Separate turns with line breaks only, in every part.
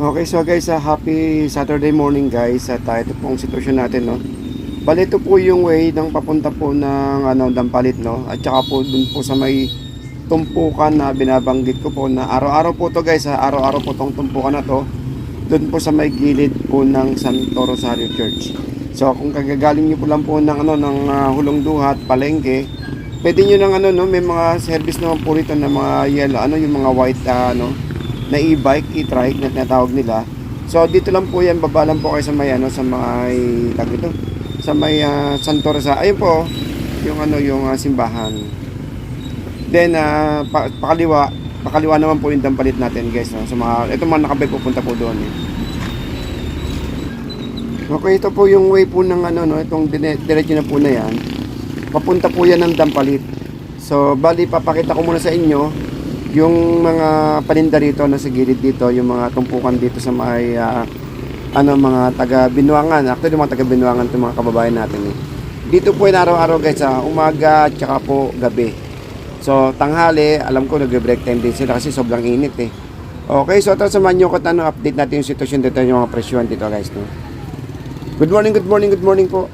Okay, so guys, happy Saturday morning guys. At ito po ang sitwasyon natin, no. Bali, ito po yung way ng papunta po ng Dampalit, no. At saka po dun po sa may tumpukan na binabanggit ko po na araw-araw po to guys, araw-araw po tong tumpukan na to. Dun po sa may gilid po ng Santo Rosario Church. So kung kagagaling niyo po lang po ng Hulong Duhat, Palengke, pwede niyo ng may mga service naman po rito na mga yellow, yung mga white na e-bike, e-trike na tinatawag nila. So dito lang po yan, baba lang po kayo sa may sa may tag ito, sa may Santo Rosario. Ayun po yung simbahan. Then pakaliwa naman po yung Dampalit natin guys, no? So ito mga nakabay pupunta po doon eh. Okay, ito po yung way po ng itong diretso na po na yan. Papunta po yan ng Dampalit. So bali papakita ko muna sa inyo yung mga paninda rito na sa gilid dito, yung mga tumpukan dito sa may mga taga Binuangan. Actually mga taga Binuangan itong mga kababayan natin eh. Dito po yung araw-araw guys, umaga tsaka po gabi. So tanghali, alam ko nag-break time din sila kasi sobrang init eh. Okay, so ito samahan nyo ko update natin yung sitwasyon dito, yung mga presyuhan dito guys, no? Good morning po.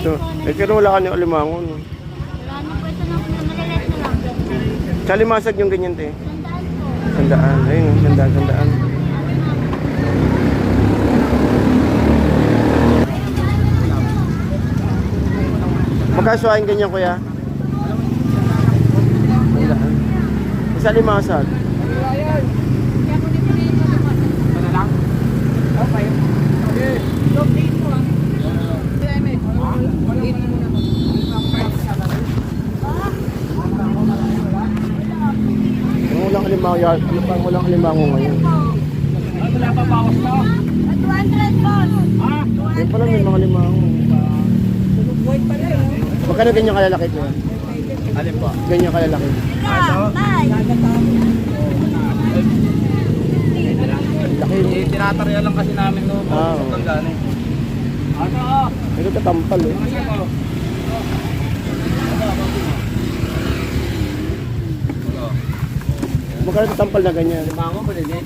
So, pero wala ka ni alimango, no? Sa Limasag yung ganyan, te. Sandaan. Ayun, sandaan. Magkasuhain ganyan, kuya? Sandaan. Sa Limasag. Walang alimango ngayon.
Wala pa bawas na. 200 po.
Yan pala may mga limango. Magkano ganyan kalalaki ito? Alin po? Ganyan kalalaki. Laki.
Tinatarya lang kasi namin no.
Ito katampal eh. Magkano ito tampal na ganyan?
Limango mo din.
Ay,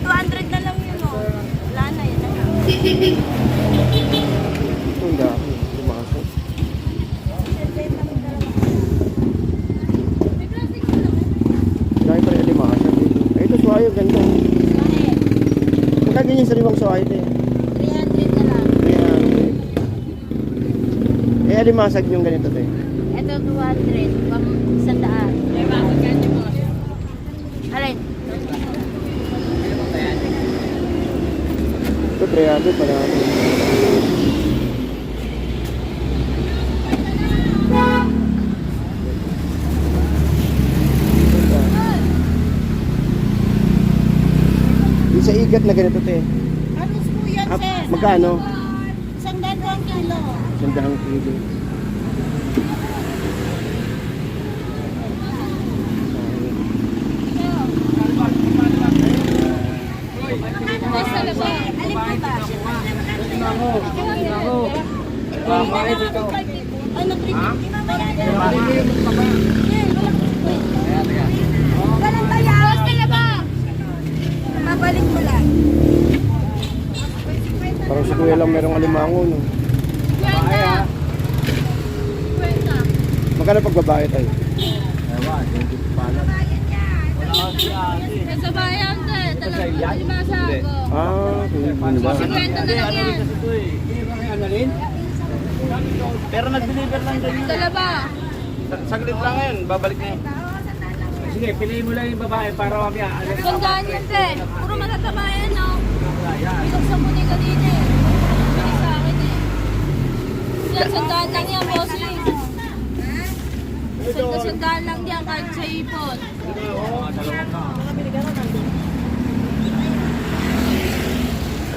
200 na lang yun, oh. Wala na, yun na lang.
Ito ang dami. Lumasok. Dahil pa rin limasok dito. Ay, ito suwayo, ganda. Magkano ganyan sa limang suwayo ito eh?
300 na lang.
300. Eh, alimasag yung ganito ito eh.
Ito, 200. Sandaan. Alin?
Ito 300 pa natin. Yung sa igat na ganito te.
Aros po yan, sir.
Magkano?
Sandaan po ang kilo.
100 kilo.
Alin po ba? Ano, 350? Walang bayaw. Basta na ba? Mabalik mo lang.
Parang si kuya lang merong alimango, no?
Kwenta.
Magkano pag babae tayo?
Sa bayan, te. Talagang limasa ako.
Ano ba?
50 na lang yan.
Pero nag-deliver lang ganyan.
Talaba.
Saglit lang yun, babalik na yun. Sige, piliin mo lang yung babae para mamaya.
Sandaan yan, te. Puro matataba yan, no? Bilog sa muni ka din, eh. Bili sa akin, eh. Sandaan lang yan, bossing. Sandaan lang yan kahit sa ipon.
Ito kaya ako.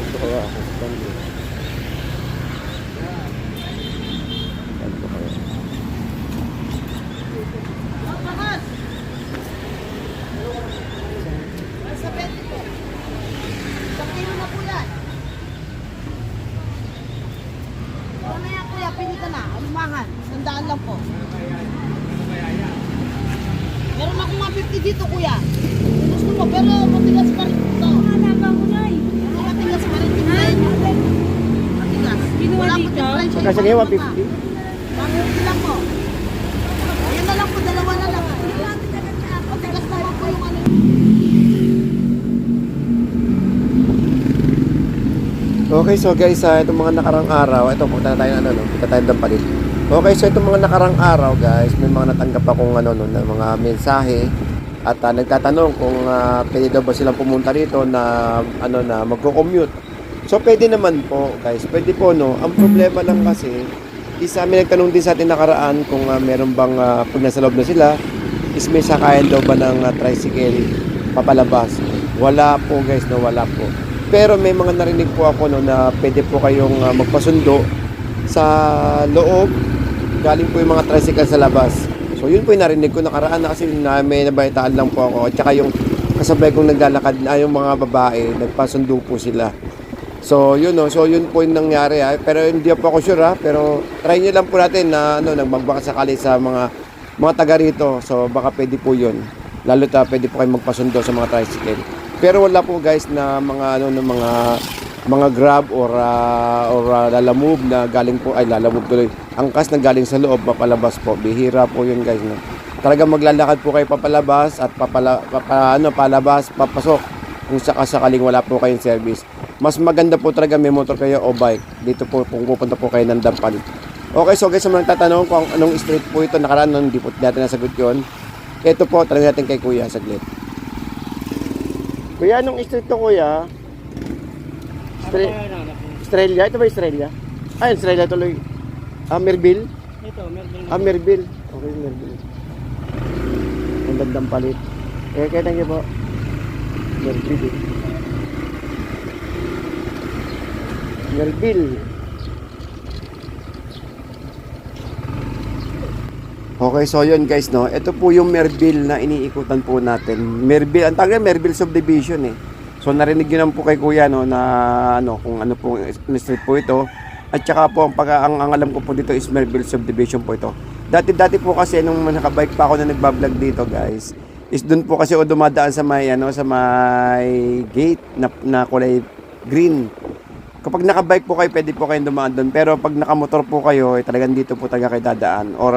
Ito kaya.
Sa 20 po. Sa kilo na po yan. Mamaya kuya, pili ka na. Alimangan. Sandaan lang po. Meron akong 150 dito kuya. Gusto
ko, pero matigas pa rin ito.
Halaga ko na eh.
Matigas pa rin ito. Matigas.
Kinuha
Wala po
dito?
differential.
Magkasa ngayon, 150?
Bakit lang po? Ayan na lang po, dalawa na lang. Matigas naman po yung ano.
Okay, so guys, itong mga nakarang araw, ito punta na tayo ng punta tayo ng palit. Okay, so itong mga nakarang araw, guys, may mga natanggap akong na mga mensahe at nagtatanong kung pwede daw ba silang pumunta rito na na magko-commute. So pwede naman po, guys. Pwede po, no. Ang problema lang kasi may nagtanong din sa atin nakaraan kung meron bang pag nasa loob na sila is may sakayan daw ba ng tricycle papalabas. Wala po, guys, no, wala po. Pero may mga narinig po ako na pwede po kayong magpasundo sa loob. Galing po yung mga tricycle sa labas. So yun po yung narinig ko nakaraan na kasi may nabaitaan lang po ako. At saka yung kasabay kong naglalakad na yung mga babae, nagpasundo po sila. So yun so yun po yung nangyari Pero hindi po ako sure pero try nyo lang po natin na nagbabaka sakali sa mga taga rito. So baka pwede po yun. Lalo pwede po kayong magpasundo sa mga tricycle. Pero wala po guys na mga mga Grab or Lalamove na galing po Lalamove tuloy. Angkas na galing sa loob papalabas po. Bihira po 'yun guys no. Talagang maglalakad po kayo papalabas at palabas, papasok kung sakaling wala po kayong service. Mas maganda po talaga may motor kayo o bike. Dito po kung pupunta po kayo ng Dampalit. Okay, so guys, sa mga tatanong kung anong street po ito nakaraan hindi po natin nasagot 'yon. Ito po, tanong natin kay Kuya saglit. Kuya, anong street to kuya? Australia? Ito ba Australia? Australia tuloy. Merville?
Ito, Melville.
Merville. Okay, Merville. Ang gandang palit. Kaya thank you po. Merville. Merville. Okay, so yun guys, no. Ito po yung Merville na iniikutan po natin. Merville, ang tawag Merville Subdivision eh. So narinig yun po kay Kuya no na kung ano po street po ito. At saka po ang alam ko po dito is Merville Subdivision po ito. Dati po kasi nung nakabike pa ako na nagba-vlog dito, guys, is doon po kasi ako dumadaan sa may sa may gate na kulay green. Kapag nakabike po kayo, pwede po kayong dumaan doon. Pero pag nakamotor po kayo, talagang dito po talaga kayo dadaan. Or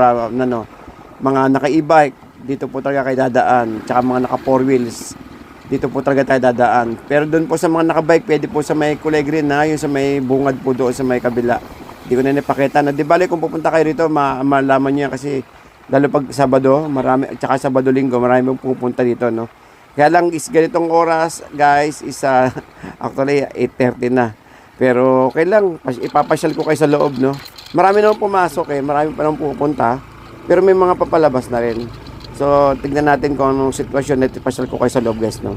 mga naka-e-bike, dito po talaga kayo dadaan. Tsaka mga naka-4 wheels, dito po talaga tayo dadaan. Pero doon po sa mga nakabike, pwede po sa may kulay green yung sa may bungad po doon sa may kabila. Hindi ko na napakita na. Di bale, kung pupunta kayo rito, malaman nyo yan kasi lalo pag Sabado, marami, tsaka Sabado-Linggo, marami pupunta dito, no? Kaya lang is ganitong oras, guys, is actually 8:30 na. Pero okay lang, ipapasyal ko kayo sa loob, no? Marami naman pumasok marami pa naman pupunta. Pero may mga papalabas na rin. So, tignan natin kung anong sitwasyon na ipasyal ko kayo sa loob, guys, no?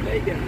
tayo dyan.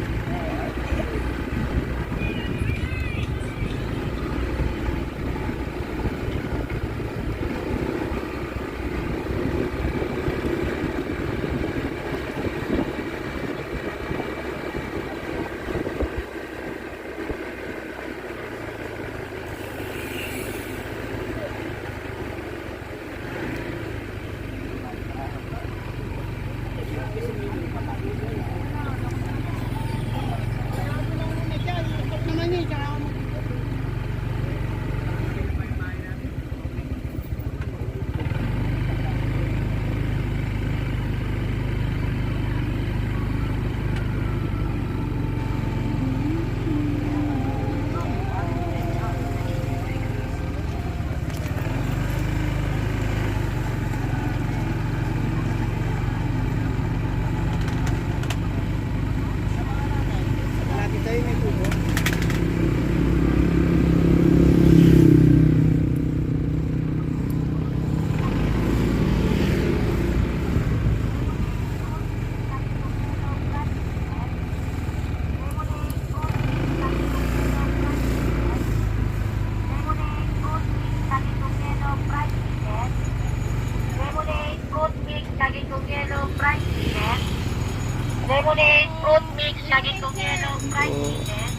Lemonade, fruit mix, lagi kong yellow, fried chicken.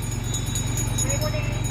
Lemonade,